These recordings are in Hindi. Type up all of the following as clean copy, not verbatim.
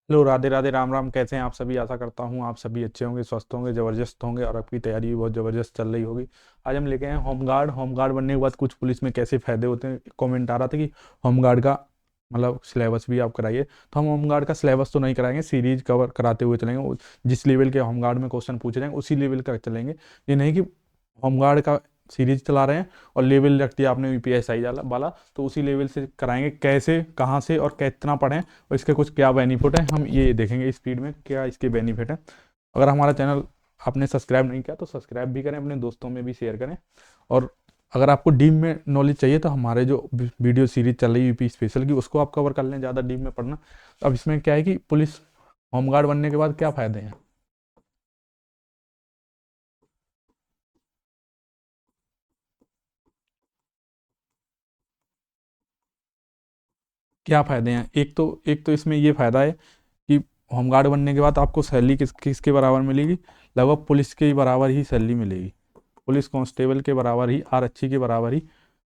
हेलो, राधे राधे, राम राम। कैसे हैं आप सभी? आशा करता हूँ आप सभी अच्छे होंगे, स्वस्थ होंगे, ज़बरदस्त होंगे और आपकी तैयारी भी बहुत ज़बरदस्त चल रही होगी। आज हम लेके आए हैं होमगार्ड। होमगार्ड बनने के बाद कुछ पुलिस में कैसे फ़ायदे होते हैं। कमेंट आ रहा था कि होमगार्ड का मतलब सिलेबस भी आप कराइए, तो हम होमगार्ड का सिलेबस तो नहीं कराएंगे, सीरीज कवर कराते हुए चलेंगे। जिस लेवल के होमगार्ड में क्वेश्चन पूछे जाएंगे उसी लेवल का चलेंगे। ये नहीं कि होमगार्ड का सीरीज चला रहे हैं और लेवल रख दिया आपने यूपीएसआई वाला, तो उसी लेवल से कराएंगे। कैसे, कहाँ से और कितना पढ़ें और इसके कुछ क्या बेनिफिट है, हम ये देखेंगे इस स्पीड में क्या इसके बेनिफिट है। अगर हमारा चैनल आपने सब्सक्राइब नहीं किया तो सब्सक्राइब भी करें, अपने दोस्तों में भी शेयर करें। और अगर आपको डीप में नॉलेज चाहिए तो हमारे जो वीडियो सीरीज चल रही है यूपी स्पेशल की, उसको आप कवर कर लें, ज़्यादा डीप में पढ़ना। अब इसमें क्या है कि पुलिस होमगार्ड बनने के बाद क्या फ़ायदे हैं, क्या फ़ायदे हैं। एक तो इसमें ये फ़ायदा है कि होमगार्ड बनने के बाद आपको सैलरी किसके बराबर मिलेगी, लगभग पुलिस के बराबर ही सैलरी मिलेगी। पुलिस कांस्टेबल के बराबर ही, आरक्षी के बराबर ही,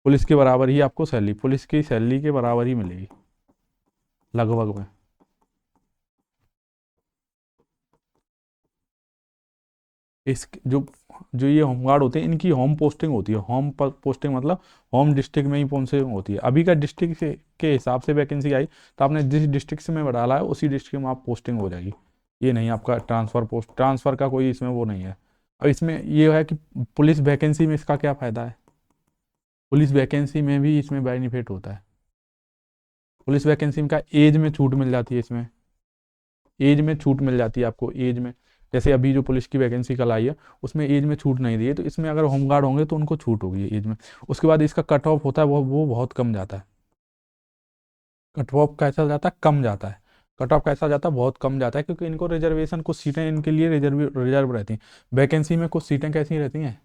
पुलिस के बराबर ही आपको सैलरी, पुलिस की सैलरी के बराबर ही मिलेगी लगभग में। इस जो जो ये होमगार्ड होते हैं इनकी होम पोस्टिंग होती है। पोस्टिंग मतलब होम डिस्ट्रिक्ट में ही पोस्टिंग होती है। अभी का डिस्ट्रिक्ट से के हिसाब से वैकेंसी आई, तो आपने जिस डिस्ट्रिक्ट से में डाला है उसी डिस्ट्रिक्ट में आप पोस्टिंग हो जाएगी। ये नहीं आपका ट्रांसफ़र का कोई इसमें वो नहीं है। और इसमें ये है कि पुलिस वैकेंसी में इसका क्या फ़ायदा है, पुलिस वैकेंसी में भी इसमें बेनिफिट होता है। पुलिस वैकेंसी में का एज में छूट मिल जाती है, इसमें एज में छूट मिल जाती है आपको, एज में। जैसे अभी जो पुलिस की वैकेंसी कल आई है उसमें एज में छूट नहीं दी है, तो इसमें अगर होमगार्ड होंगे तो उनको छूट होगी एज में। उसके बाद इसका कट ऑफ होता है, वो बहुत कम जाता है। कट ऑफ कैसा जाता है, कम जाता है। कट ऑफ कैसा जाता है, बहुत कम जाता है, क्योंकि इनको रिजर्वेशन, कुछ सीटें इनके लिए रिजर्व रहती हैं। वैकेंसी में कुछ सीटें कैसी रहती हैं।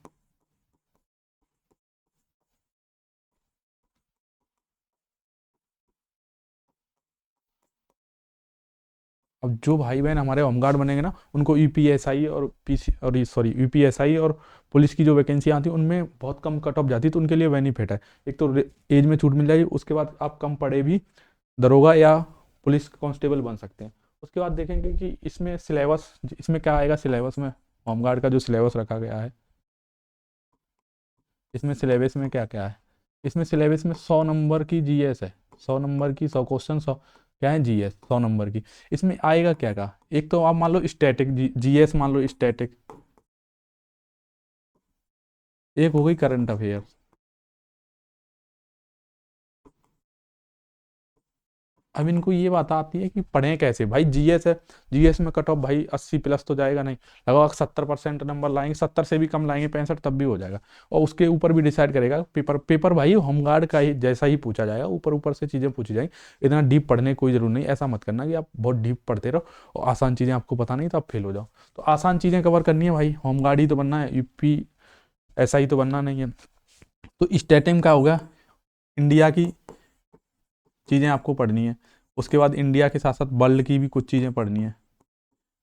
अब जो भाई बहन हमारे होमगार्ड बनेंगे ना, उनको यूपीएसआई और पीसी और सॉरी यूपीएसआई और पुलिस की जो वैकेंसी आती है उनमें बहुत कम कट ऑफ जाती है, तो उनके लिए बेनिफिट है। एक तो एज में छूट मिल जाएगी, उसके बाद आप कम पढ़े भी दरोगा या पुलिस कांस्टेबल बन सकते हैं। उसके बाद देखेंगे कि इसमें सिलेबस, इसमें क्या आएगा सिलेबस में। होमगार्ड का जो सिलेबस रखा गया है, इसमें सिलेबस में क्या क्या है। इसमें सिलेबस में 100 नंबर की जीएस है। 100 नंबर की 100 क्वेश्चन, 100 क्या है, जीएस 100 नंबर की। इसमें आएगा क्या क्या, एक तो आप मान लो स्टैटिक जीएस, मान लो स्टैटिक। एक हो गई करंट अफेयर। अब इनको ये बात आती है कि पढ़ें कैसे भाई, जीएस है। जीएस में कट ऑफ भाई 80 प्लस तो जाएगा नहीं, लगभग 70% नंबर लाएंगे, 70 से भी कम लाएंगे, 65 तब भी हो जाएगा। और उसके ऊपर भी डिसाइड करेगा पेपर। पेपर भाई होमगार्ड का ही जैसा ही पूछा जाएगा, ऊपर ऊपर से चीज़ें पूछी जाएंगी। इतना डीप पढ़ने की कोई जरूर नहीं। ऐसा मत करना कि आप बहुत डीप पढ़ते रहो और आसान चीज़ें आपको पता नहीं तो आप फेल हो जाओ। तो आसान चीज़ें कवर करनी है भाई, होमगार्ड ही तो बनना है, यूपी ऐसा ही तो बनना नहीं है। तो स्टेटिंग का होगा, इंडिया की चीज़ें आपको पढ़नी है। उसके बाद इंडिया के साथ साथ वर्ल्ड की भी कुछ चीज़ें पढ़नी है।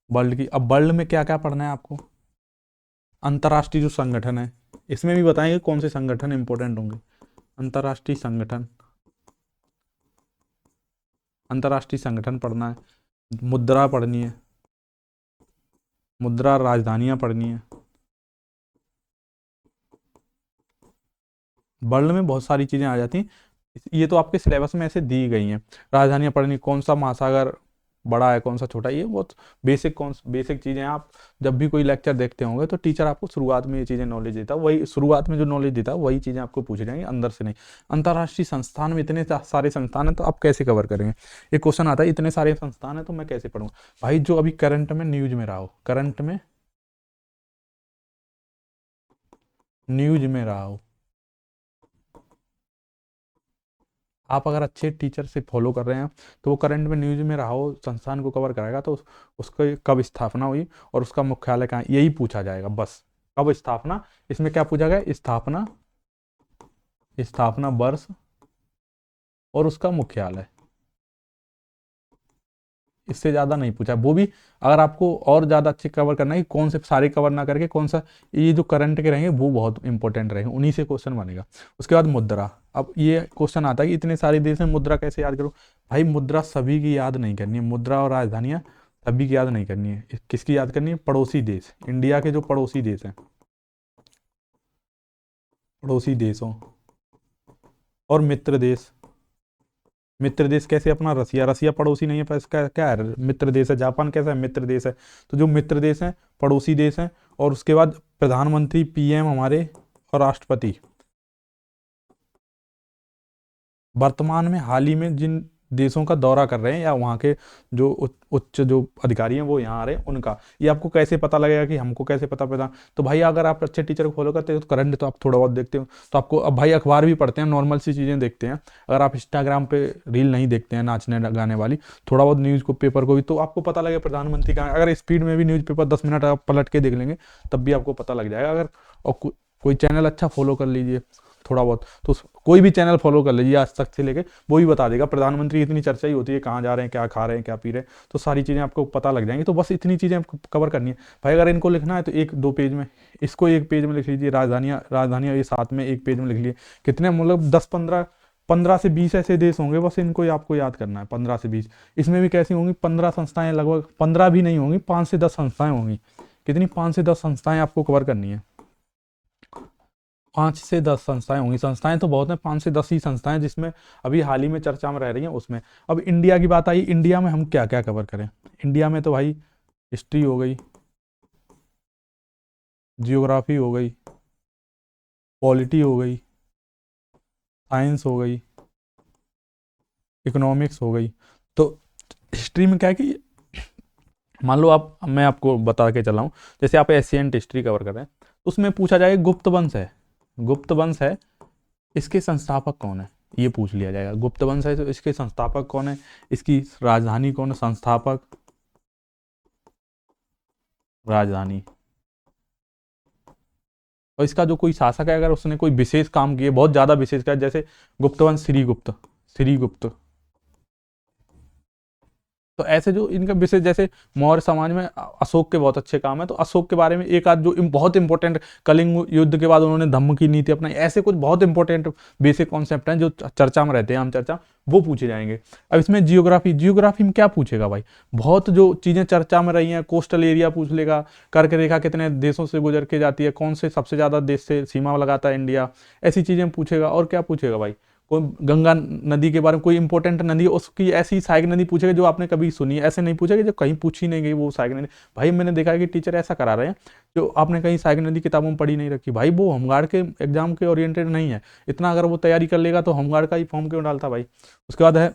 वर्ल्ड की, अब वर्ल्ड में क्या क्या पढ़ना है आपको। अंतर्राष्ट्रीय जो संगठन है, इसमें भी बताएंगे कौन से संगठन इंपॉर्टेंट होंगे। अंतर्राष्ट्रीय संगठन, अंतर्राष्ट्रीय संगठन पढ़ना है। मुद्रा पढ़नी है, मुद्रा राजधानियाँ पढ़नी है। वर्ल्ड में बहुत सारी चीज़ें आ जाती हैं, ये तो आपके सिलेबस में ऐसे दी गई हैं। राजधानियाँ पढ़नी, कौन सा महासागर बड़ा है, कौन सा छोटा है, ये बहुत बेसिक चीज़ें। आप जब भी कोई लेक्चर देखते होंगे तो टीचर आपको शुरुआत में ये चीज़ें नॉलेज देता है, वही शुरुआत में जो नॉलेज देता है वही चीज़ें आपको पूछी जाएंगी, अंदर से नहीं। अंतर्राष्ट्रीय संस्थान में इतने सारे संस्थान हैं, तो आप कैसे कवर करेंगे। एक क्वेश्चन आता है, इतने सारे संस्थान हैं तो मैं कैसे पढ़ूंगा। भाई जो अभी करंट में न्यूज में रहा हो, करंट में न्यूज में रहा हो, आप अगर अच्छे टीचर से फॉलो कर रहे हैं तो वो करंट में न्यूज में रहा हो, संस्थान को कवर कराएगा, तो उसकी कब स्थापना हुई और उसका मुख्यालय कहाँ है, यही पूछा जाएगा बस। कब स्थापना, इसमें क्या पूछा गया, स्थापना, स्थापना वर्ष और उसका मुख्यालय। इससे ज़्यादा नहीं पूछा। वो भी अगर आपको और ज़्यादा अच्छे कवर करना है कि कौन से सारे कवर ना करके कौन सा, ये जो करंट के रहेंगे वो बहुत इंपॉर्टेंट रहेंगे, उन्हीं से क्वेश्चन बनेगा। उसके बाद मुद्रा। अब ये क्वेश्चन आता है कि इतने सारे देश में मुद्रा कैसे याद करो। भाई मुद्रा सभी की याद नहीं करनी है, मुद्रा और राजधानियाँ सभी की याद नहीं करनी है। किसकी याद करनी है? पड़ोसी देश, इंडिया के जो पड़ोसी देश हैं, पड़ोसी देशों और मित्र देश। मित्र देश कैसे? अपना रसिया, रसिया पड़ोसी नहीं है पर इसका क्या है, मित्र देश है। जापान कैसा है? मित्र देश है। तो जो मित्र देश हैं, पड़ोसी देश हैं, और उसके बाद प्रधानमंत्री, पीएम हमारे, और राष्ट्रपति वर्तमान में हाल ही में जिन देशों का दौरा कर रहे हैं या वहाँ के जो उच्च जो अधिकारी हैं वो यहाँ आ रहे हैं, उनका ये आपको कैसे पता लगेगा कि हमको कैसे पता? तो भाई अगर आप अच्छे टीचर को फॉलो करते हो तो करंट तो आप थोड़ा बहुत देखते हो, तो आपको, अब भाई अखबार भी पढ़ते हैं, नॉर्मल सी चीज़ें देखते हैं। अगर आप इंस्टाग्राम पे रील नहीं देखते हैं नाचने गाने वाली, थोड़ा बहुत न्यूज़ को पेपर को भी, तो आपको पता लगेगा प्रधानमंत्री का। अगर स्पीड में भी न्यूज़ पेपर 10 मिनट आप पलट के देख लेंगे तब भी आपको पता लग जाएगा। अगर और कोई चैनल अच्छा फॉलो कर लीजिए थोड़ा बहुत, तो कोई भी चैनल फॉलो कर लीजिए आज तक से लेके, वो भी बता देगा प्रधानमंत्री इतनी चर्चा ही होती है, कहाँ जा रहे हैं, क्या खा रहे हैं, क्या पी रहे हैं, तो सारी चीज़ें आपको पता लग जाएंगी। तो बस इतनी चीज़ें आपको कवर करनी है भाई। अगर इनको लिखना है तो 1-2 पेज में, इसको 1 पेज में लिख लीजिए, राजधानियाँ ये साथ में 1 पेज में लिख लीजिए। कितने, मतलब 15 से 20 ऐसे देश होंगे, बस इनको आपको याद करना है, 15 से 20। इसमें भी कैसी होंगी? 15 संस्थाएं, लगभग 15 भी नहीं होंगी, 5 से 10 संस्थाएं होंगी। कितनी? 5 से 10 संस्थाएं आपको कवर करनी है। 5 से 10 संस्थाएं होंगी। संस्थाएं तो बहुत हैं, 5 से 10 ही संस्थाएं जिसमें अभी हाल ही में चर्चा में रह रही हैं उसमें। अब इंडिया की बात आई, इंडिया में हम क्या क्या कवर करें? इंडिया में तो भाई हिस्ट्री हो गई, जियोग्राफी हो गई, पॉलिटी हो गई, साइंस हो गई, इकोनॉमिक्स हो गई। तो हिस्ट्री में क्या है कि मान लो आप, मैं आपको बता के चला हूँ, जैसे आप एशियंट हिस्ट्री कवर कर रहे हैं, उसमें पूछा जाएगा गुप्त वंश है, गुप्त वंश है, इसके संस्थापक कौन है, ये पूछ लिया जाएगा। गुप्त वंश है तो इसके संस्थापक कौन है, इसकी राजधानी कौन है, संस्थापक, राजधानी, और इसका जो कोई शासक है अगर उसने कोई विशेष काम किए, बहुत ज्यादा विशेष किया, जैसे गुप्त वंश श्रीगुप्त, श्रीगुप्त। तो ऐसे जो इनका विशेष, जैसे मौर्य समाज में अशोक के बहुत अच्छे काम है, तो अशोक के बारे में एक आध जो बहुत इंपॉर्टेंट, कलिंग युद्ध के बाद उन्होंने धम्म की नीति अपनाई, ऐसे कुछ बहुत इंपॉर्टेंट बेसिक कॉन्सेप्ट हैं जो चर्चा में रहते हैं, आम चर्चा, वो पूछे जाएंगे। अब इसमें जियोग्राफी, जियोग्राफी में क्या पूछेगा भाई? बहुत जो चीज़ें चर्चा में रही हैं, कोस्टल एरिया पूछ लेगा, कर्क रेखा कितने देशों से गुजर के जाती है, कौन से सबसे ज़्यादा देश से सीमा लगाता है इंडिया, ऐसी चीज़ें पूछेगा। और क्या पूछेगा भाई? कोई गंगा नदी के बारे में, कोई इंपॉर्टेंट नदी उसकी ऐसी सहायक नदी पूछेगा जो आपने कभी सुनी है, ऐसे नहीं पूछेगा जो कहीं पूछी नहीं गई वो सहायक नदी। भाई मैंने देखा है कि टीचर ऐसा करा रहे हैं जो आपने कहीं सहायक नदी किताबों में पढ़ी नहीं रखी, भाई वो होमगार्ड के एग्जाम के ओरिएंटेड नहीं है। इतना अगर वो तैयारी कर लेगा तो होमगार्ड का ही फॉर्म क्यों डालता भाई? उसके बाद है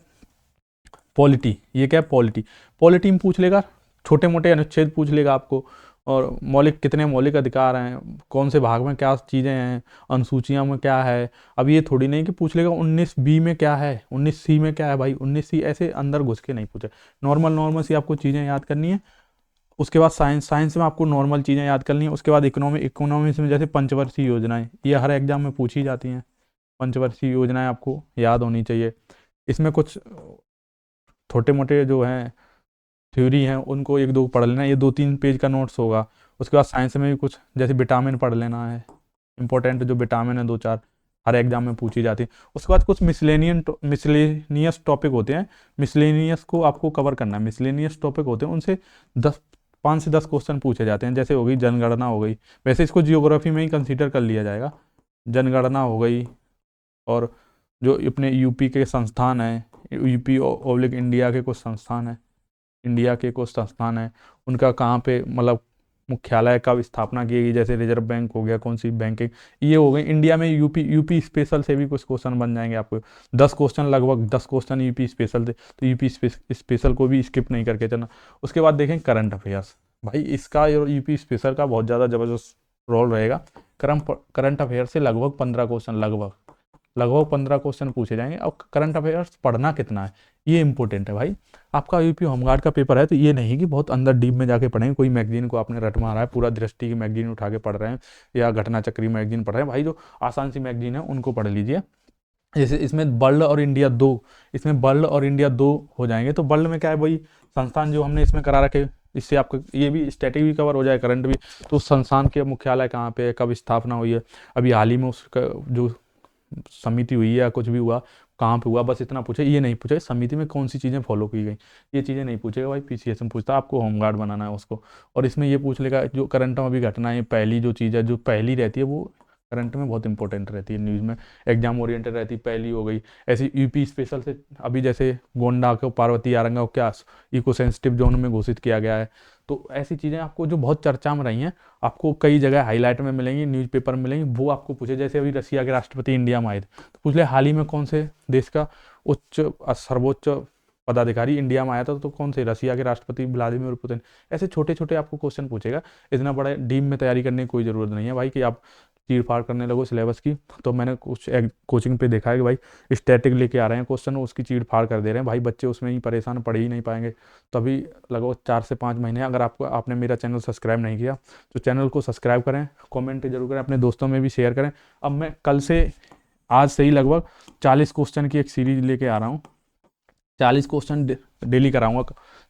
पॉलिटी। ये क्या है? पॉलिटी। पॉलिटी में पूछ लेगा, छोटे मोटे अनुच्छेद पूछ लेगा आपको, और मौलिक, कितने मौलिक अधिकार हैं, कौन से भाग में क्या चीज़ें हैं, अनुसूचियाँ में क्या है। अब ये थोड़ी नहीं कि पूछ लेगा 19B में क्या है, 19C में क्या है, भाई 19C ऐसे अंदर घुस के नहीं पूछे। नॉर्मल नॉर्मल सी आपको चीज़ें याद करनी है। उसके बाद साइंस, साइंस में आपको नॉर्मल चीज़ें याद करनी है। उसके बाद इकोनॉमिक्स में जैसे पंचवर्षीय योजनाएं, ये हर एग्जाम में पूछी जाती हैं, पंचवर्षीय योजनाएं आपको याद होनी चाहिए। इसमें कुछ छोटे मोटे जो हैं थ्योरी हैं उनको 1-2 पढ़ लेना, ये 2-3 पेज का नोट्स होगा। उसके बाद साइंस में भी कुछ, जैसे विटामिन पढ़ लेना है, इंपॉर्टेंट जो विटामिन है 2-4 हर एग्जाम में पूछी जाती है। उसके बाद कुछ मिसलेनियस टॉपिक होते हैं, मिसलेनियस को आपको कवर करना है। मिसलेनियस टॉपिक होते हैं उनसे 5 से 10 क्वेश्चन पूछे जाते हैं, जैसे हो गई जनगणना हो गई, वैसे इसको जियोग्राफी में ही कंसीडर कर लिया जाएगा। जनगणना हो गई, और जो अपने यूपी के संस्थान हैं, यूपी ओब्लिक इंडिया के कुछ संस्थान हैं, इंडिया के कुछ संस्थान हैं, उनका कहाँ पे, मतलब मुख्यालय कब स्थापना की गई, जैसे रिजर्व बैंक हो गया, कौन सी बैंकिंग, ये हो गई इंडिया में। यूपी स्पेशल से भी कुछ क्वेश्चन बन जाएंगे आपको, 10 क्वेश्चन, लगभग 10 क्वेश्चन यूपी स्पेशल थे, तो यूपी स्पेशल को भी स्किप नहीं करके चलना। उसके बाद देखें करंट अफेयर्स, भाई इसका यूपी स्पेशल का बहुत ज़्यादा ज़बरदस्त रोल रहेगा। करंट अफेयर से लगभग 15 क्वेश्चन, लगभग 15 क्वेश्चन पूछे जाएंगे। और करंट अफेयर्स पढ़ना कितना है ये इंपॉर्टेंट है भाई। आपका यूपी होमगार्ड का पेपर है तो ये नहीं कि बहुत अंदर डीप में जाके पढ़ेंगे, कोई मैगजीन को आपने रट मारा है, पूरा दृष्टि की मैगजीन उठा के पढ़ रहे हैं या घटना चक्री मैगजीन पढ़ रहे हैं, भाई जो आसान सी मैगजीन है उनको पढ़ लीजिए। जैसे इसमें वर्ल्ड और इंडिया दो, इसमें वर्ल्ड और इंडिया दो हो जाएंगे। तो वर्ल्ड में क्या है, वही संस्थान जो हमने इसमें करा रखे, इससे आपको ये भी स्टैटिक भी कवर हो जाए, करंट भी। तो उस संस्थान के मुख्यालय कहाँ पे है, कब स्थापना हुई है, अभी हाल ही में उसका जो समिति हुई है या कुछ भी हुआ, कहाँ पे हुआ, बस इतना पूछे। ये नहीं पूछे समिति में कौन सी चीज़ें फॉलो की गई, ये चीज़ें नहीं पूछेगा भाई। पीसीएस में पूछता है आपको होमगार्ड बनाना है उसको, और इसमें ये पूछ लेगा जो करंट में अभी घटनाएं, पहली जो चीज़ है जो पहली रहती है वो करंट में बहुत इंपॉर्टेंट रहती है, न्यूज़ में एग्जाम ओरिएंटेड रहती है, पहली हो गई। ऐसी यूपी स्पेशल से अभी जैसे गोंडा को, पार्वती आरंगा को क्या इको सेंसिटिव जोन में घोषित किया गया है। तो ऐसी चीज़ें आपको जो बहुत चर्चा में रही हैं, आपको कई जगह हाईलाइट में मिलेंगी, न्यूज़पेपर में मिलेंगी, वो आपको पूछे। जैसे अभी रसिया के राष्ट्रपति इंडिया में आए थे, तो पूछ ले हाल ही में कौन से देश का सर्वोच्च पदाधिकारी इंडिया में आया था, तो कौन से, रसिया के राष्ट्रपति व्लादिमीर पुतिन। ऐसे छोटे छोटे आपको क्वेश्चन पूछेगा। इतना बड़ा डीप में तैयारी करने की कोई ज़रूरत नहीं है भाई कि आप चीड़ फाड़ करने लगो सिलेबस की। तो मैंने कुछ कोचिंग पे देखा है कि भाई स्टैटिक लेके आ रहे हैं क्वेश्चन, उसकी चीड़ फाड़ कर दे रहे हैं भाई, बच्चे उसमें ही परेशान, पढ़ ही नहीं पाएंगे। तो अभी लगभग 4 से 5 महीने, अगर आपने मेरा चैनल सब्सक्राइब नहीं किया तो चैनल को सब्सक्राइब करें, कमेंट जरूर करें, अपने दोस्तों में भी शेयर करें। अब मैं कल से, आज से ही लगभग 40 क्वेश्चन की एक सीरीज लेके आ रहा हूँ। 40 क्वेश्चन डेली कराऊंगा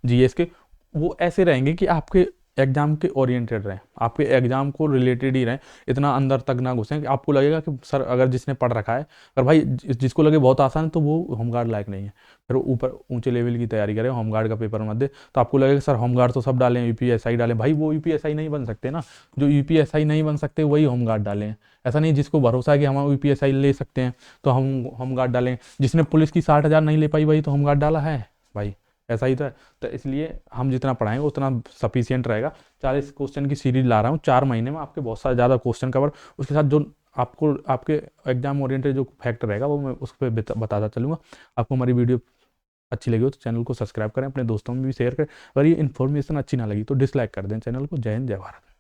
जीएस के। वो ऐसे रहेंगे कि आपके एग्जाम के ओरिएंटेड रहें, आपके एग्जाम को रिलेटेड ही रहें, इतना अंदर तक ना घुसें कि आपको लगेगा कि सर अगर जिसने पढ़ रखा है, अगर भाई जिसको लगे बहुत आसान है तो वो होमगार्ड लायक नहीं है, फिर वो ऊपर ऊंचे लेवल की तैयारी करें, होमगार्ड का पेपर मत दे। तो आपको लगेगा सर होमगार्ड तो सब डालें, यूपीएसआई डालें, भाई वो यूपीएसआई नहीं बन सकते ना। जो यूपीएसआई नहीं बन सकते वही होमगार्ड डालें। ऐसा नहीं जिसको भरोसा है कि हम यूपीएसआई ले सकते हैं तो हम होमगार्ड डालें, जिसने पुलिस की 60,000 नहीं ले पाई वही तो होमगार्ड डाला है भाई, ऐसा ही तो है। तो इसलिए हम जितना पढ़ाएंगे उतना सफिशियंट रहेगा। 40 क्वेश्चन की सीरीज ला रहा हूँ, 4 महीने में आपके बहुत सारे ज़्यादा क्वेश्चन कवर, उसके साथ जो आपको आपके एग्जाम ओरिएंटेड जो फैक्ट रहेगा वो मैं उस पर बताता चलूँगा। आपको हमारी वीडियो अच्छी लगी हो तो चैनल को सब्सक्राइब करें, अपने दोस्तों में भी शेयर करें। अगर ये इन्फॉर्मेशन अच्छी ना लगी तो डिसलाइक कर दें चैनल को। जय हिंद, जय भारत।